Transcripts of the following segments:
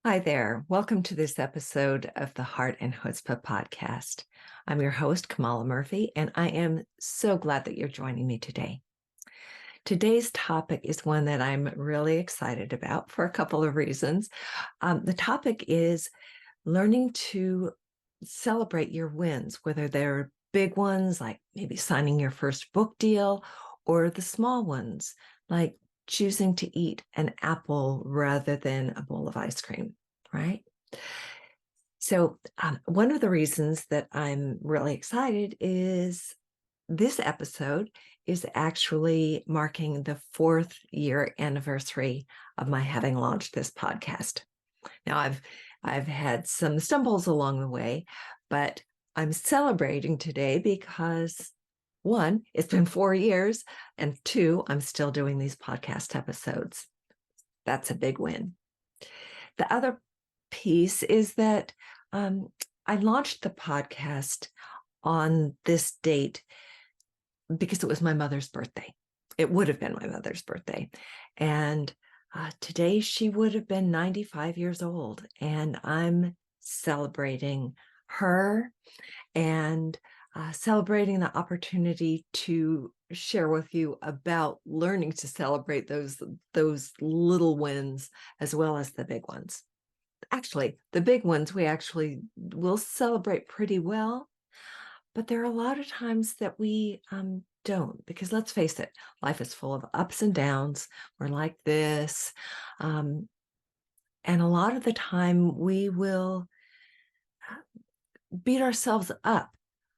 Hi there. Welcome to this episode of the Heart and Chutzpah podcast. I'm your host, Kamala Murphy, and I am so glad that you're joining me today. Today's topic is one that I'm really excited about for a couple of reasons. The topic is learning to celebrate your wins, whether they're big ones, like maybe signing your first book deal, or the small ones, like choosing to eat an apple rather than a bowl of ice cream, right? So one of the reasons that I'm really excited is this episode is actually marking the 4th year anniversary of my having launched this podcast. Now I've had some stumbles along the way, but I'm celebrating today because one, it's been 4 years, and two, I'm still doing these podcast episodes. That's a big win. The other piece is that I launched the podcast on this date because it was my mother's birthday. It would have been my mother's birthday. And today she would have been 95 years old. And I'm celebrating her and celebrating the opportunity to share with you about learning to celebrate those little wins as well as the big ones. Actually, the big ones we actually will celebrate pretty well, but there are a lot of times that we don't, because let's face it, life is full of ups and downs. We're like this. And a lot of the time we will beat ourselves up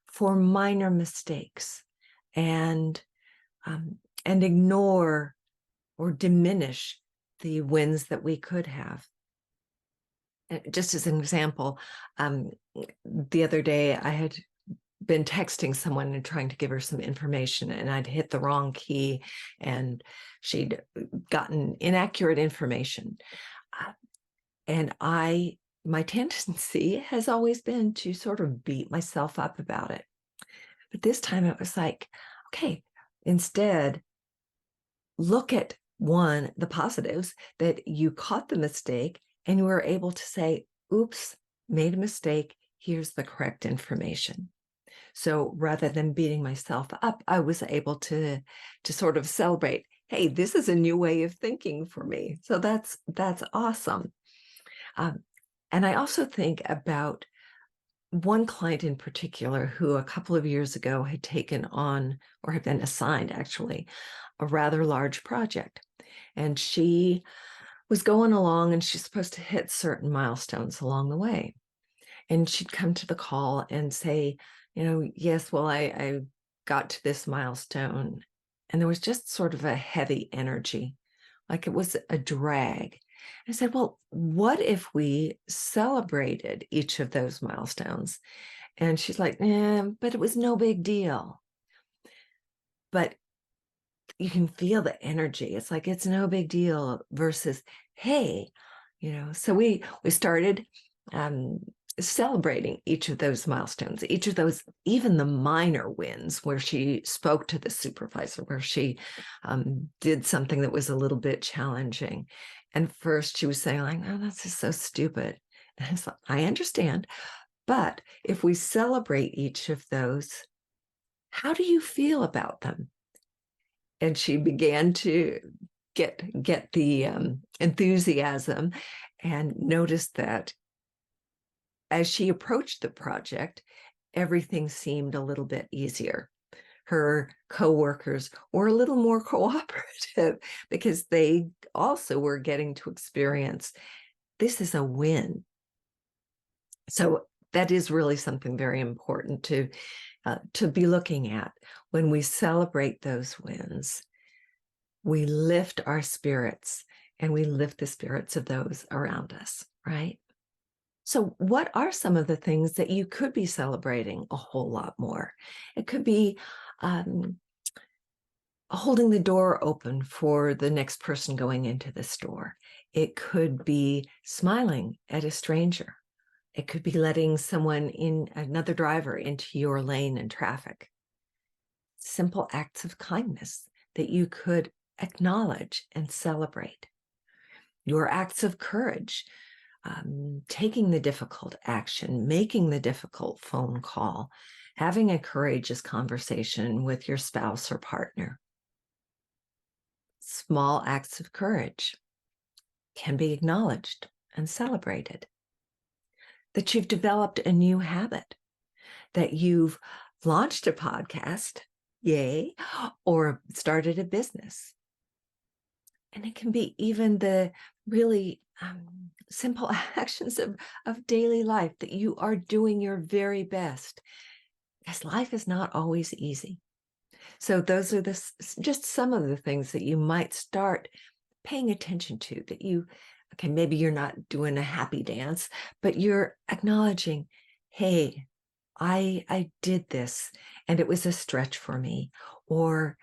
for minor mistakes and ignore or diminish the wins that we could have. Just as an example, the other day I had been texting someone and trying to give her some information, and I'd hit the wrong key and she'd gotten inaccurate information. And my tendency has always been to sort of beat myself up about it. But this time it was like, okay, instead, look at the positives, that you caught the mistake and you were able to say, oops, made a mistake. Here's the correct information. So rather than beating myself up, I was able to sort of celebrate, hey, this is a new way of thinking for me. So that's awesome. And I also think about one client in particular who a couple of years ago had taken on, or had been assigned actually, a rather large project. And she was going along and she's supposed to hit certain milestones along the way. And she'd come to the call and say, yes, well, I got to this milestone. And there was just sort of a heavy energy, like it was a drag. I said, well, what if we celebrated each of those milestones? And she's like, but it was no big deal. But you can feel the energy. It's like, it's no big deal versus, hey, so we started celebrating each of those milestones, each of those, even the minor wins where she spoke to the supervisor, where she did something that was a little bit challenging. And first she was saying like, oh, that's just so stupid. And I was like, I understand. But if we celebrate each of those, how do you feel about them? And she began to get the enthusiasm and noticed that as she approached the project, everything seemed a little bit easier. Her coworkers were a little more cooperative because they also were getting to experience this is a win. So that is really something very important to be looking at. When we celebrate those wins, we lift our spirits and we lift the spirits of those around us, right? So what are some of the things that you could be celebrating a whole lot more? It could be holding the door open for the next person going into the store. It could be smiling at a stranger. It could be letting another driver into your lane in traffic. Simple acts of kindness that you could acknowledge and celebrate. Your acts of courage. taking the difficult action, making the difficult phone call, having a courageous conversation with your spouse or partner. Small acts of courage can be acknowledged and celebrated. That you've developed a new habit, that you've launched a podcast, yay, or started a business. And it can be even the really simple actions of daily life, that you are doing your very best, because life is not always easy. So those are just some of the things that you might start paying attention to, that okay, maybe you're not doing a happy dance, but you're acknowledging, hey, I did this and it was a stretch for me, or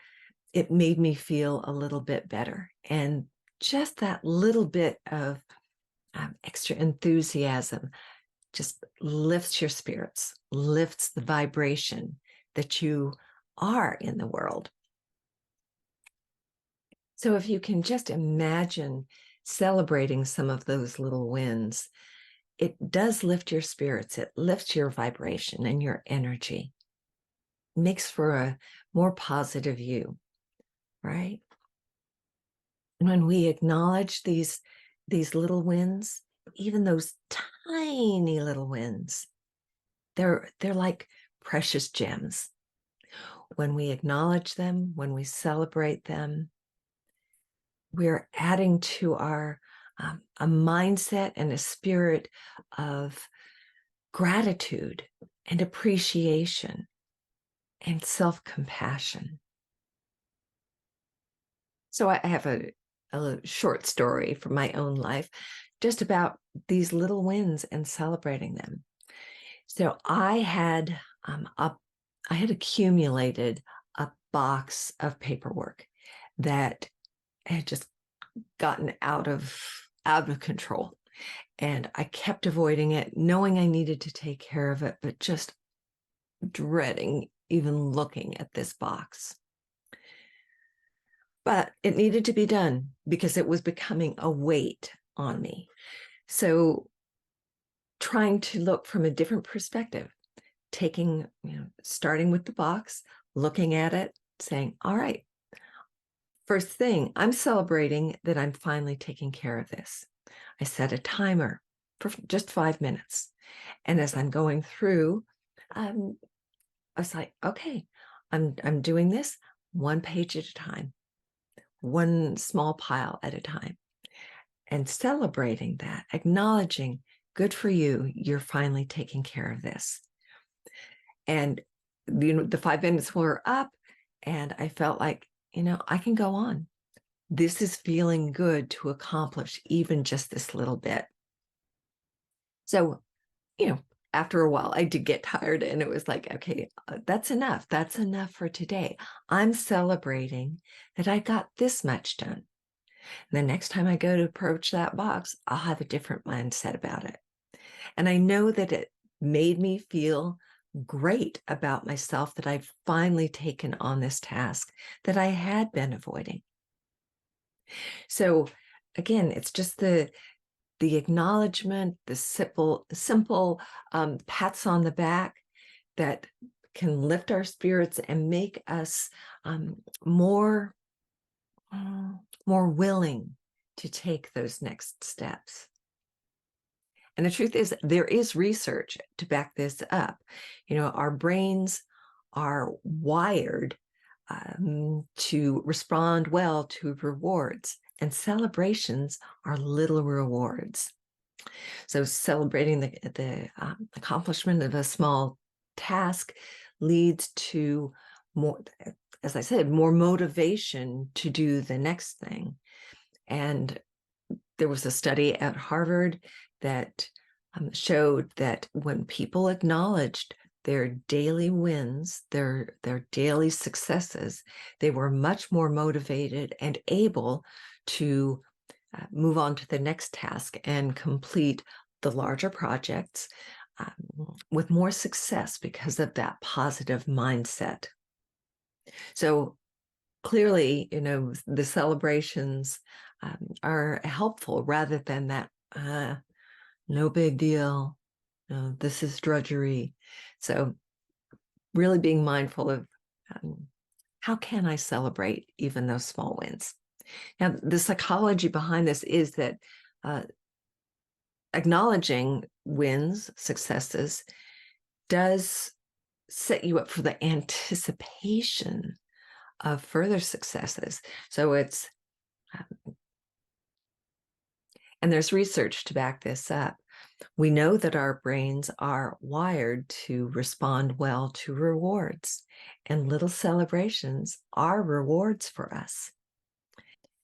it made me feel a little bit better. And just that little bit of extra enthusiasm just lifts your spirits, lifts the vibration that you are in the world. So if you can just imagine celebrating some of those little wins, it does lift your spirits. It lifts your vibration and your energy. Makes for a more positive you, right? And when we acknowledge these little wins, even those tiny little wins, they're like precious gems. When we acknowledge them, when we celebrate them, we're adding to our a mindset and a spirit of gratitude and appreciation and self-compassion. So I have a short story from my own life just about these little wins and celebrating them. So I had accumulated a box of paperwork that had just gotten out of control. And I kept avoiding it, knowing I needed to take care of it, but just dreading even looking at this box. But it needed to be done because it was becoming a weight on me. So trying to look from a different perspective, starting with the box, looking at it, saying, all right, first thing, I'm celebrating that I'm finally taking care of this. I set a timer for just 5 minutes. And as I'm going through, I was like, okay, I'm doing this one page at a time, one small pile at a time, and celebrating that, acknowledging, good for you, you're finally taking care of this. And the 5 minutes were up, and I felt like, I can go on. This is feeling good to accomplish even just this little bit. So, after a while, I did get tired, and it was like, okay, that's enough. That's enough for today. I'm celebrating that I got this much done. And the next time I go to approach that box, I'll have a different mindset about it. And I know that it made me feel great about myself, that I've finally taken on this task that I had been avoiding. So again, it's just the acknowledgement, the simple pats on the back that can lift our spirits and make us more willing to take those next steps. And the truth is, there is research to back this up. Our brains are wired to respond well to rewards, and celebrations are little rewards. So celebrating the accomplishment of a small task leads to more, as I said, more motivation to do the next thing. And there was a study at Harvard that showed that when people acknowledged their daily wins, their daily successes, they were much more motivated and able to move on to the next task and complete the larger projects with more success because of that positive mindset. So clearly, the celebrations are helpful rather than that no big deal. No, this is drudgery. So really being mindful of how can I celebrate even those small wins? Now, the psychology behind this is that uh, acknowledging wins, successes, does set you up for the anticipation of further successes. So it's, and there's research to back this up. We know that our brains are wired to respond well to rewards, and little celebrations are rewards for us.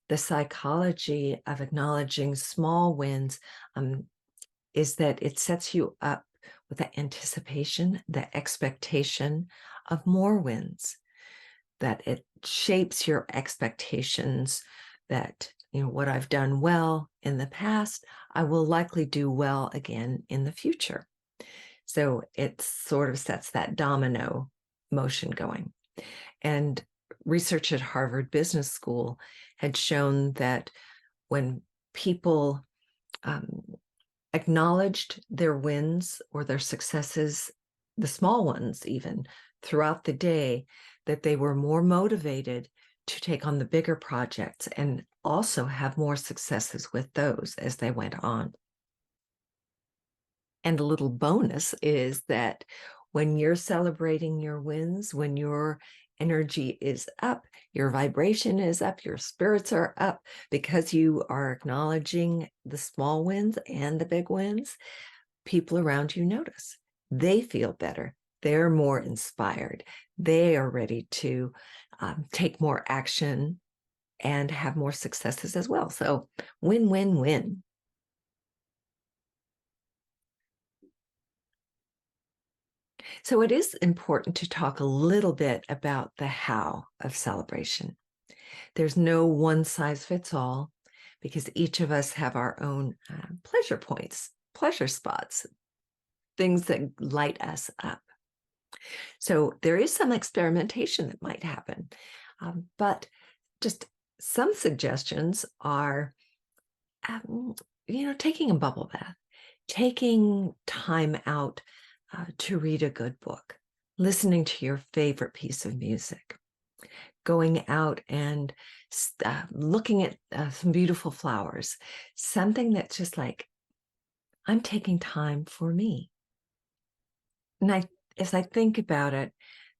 The psychology of acknowledging small wins is that it sets you up with the anticipation, the expectation of more wins, that it shapes your expectations that, what I've done well in the past, I will likely do well again in the future. So it sort of sets that domino motion going. And research at Harvard Business School had shown that when people acknowledged their wins or their successes, the small ones even, throughout the day, that they were more motivated to take on the bigger projects and also have more successes with those as they went on. And a little bonus is that when you're celebrating your wins, when your energy is up, your vibration is up, your spirits are up, because you are acknowledging the small wins and the big wins, people around you notice. They feel better. They're more inspired. They are ready to take more action and have more successes as well. So win, win, win. So it is important to talk a little bit about the how of celebration. There's no one size fits all, because each of us have our own pleasure points, pleasure spots, things that light us up. So there is some experimentation that might happen, but just some suggestions are, taking a bubble bath, taking time out to read a good book, listening to your favorite piece of music, going out and looking at some beautiful flowers, something that's just like, I'm taking time for me. And as I think about it,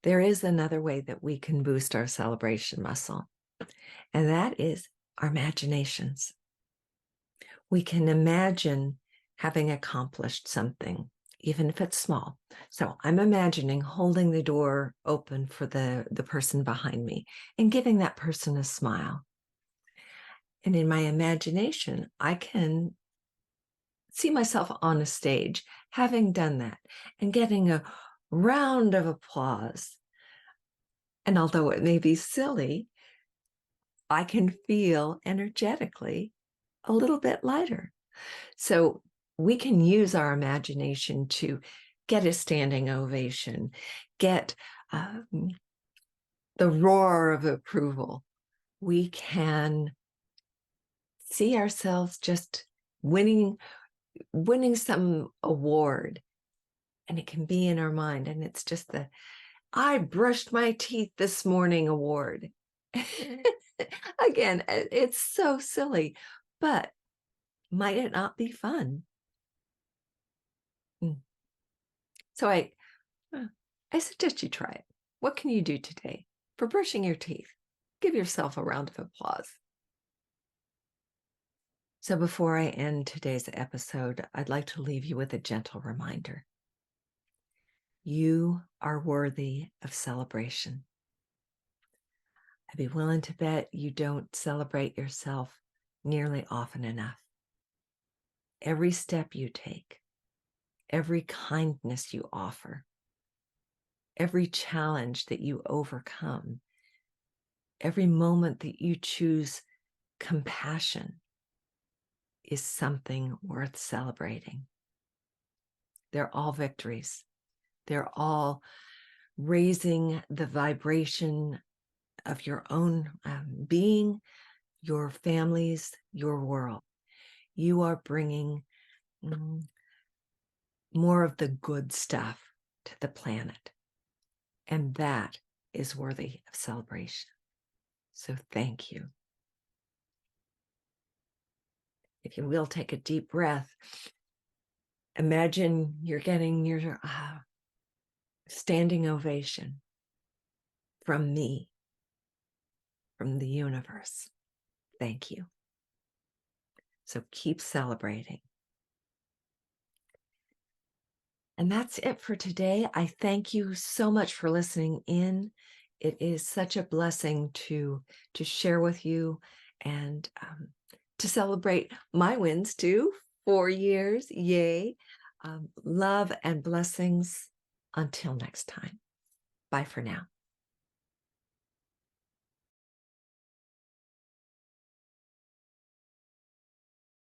there is another way that we can boost our celebration muscle, and that is our imaginations. We can imagine having accomplished something, even if it's small. So I'm imagining holding the door open for the person behind me and giving that person a smile. And in my imagination, I can see myself on a stage having done that and getting a round of applause. And although it may be silly, I can feel energetically a little bit lighter. So we can use our imagination to get a standing ovation, get the roar of approval. We can see ourselves just winning some award, and it can be in our mind, and it's just the I brushed my teeth this morning award. Again, it's so silly, but might it not be fun? So I suggest you try it. What can you do today for brushing your teeth? Give yourself a round of applause. So before I end today's episode, I'd like to leave you with a gentle reminder. You are worthy of celebration. I'd be willing to bet you don't celebrate yourself nearly often enough. Every step you take, every kindness you offer, every challenge that you overcome, every moment that you choose compassion is something worth celebrating. They're all victories. They're all raising the vibration of your own being, your families, your world. You are bringing mm, more of the good stuff to the planet. And that is worthy of celebration. So thank you. If you will, take a deep breath. Imagine you're getting your standing ovation from me, from the universe. Thank you. So keep celebrating. And that's it for today. I thank you so much for listening in. It is such a blessing to share with you and to celebrate my wins too. 4 years, yay. Love and blessings. Until next time. Bye for now.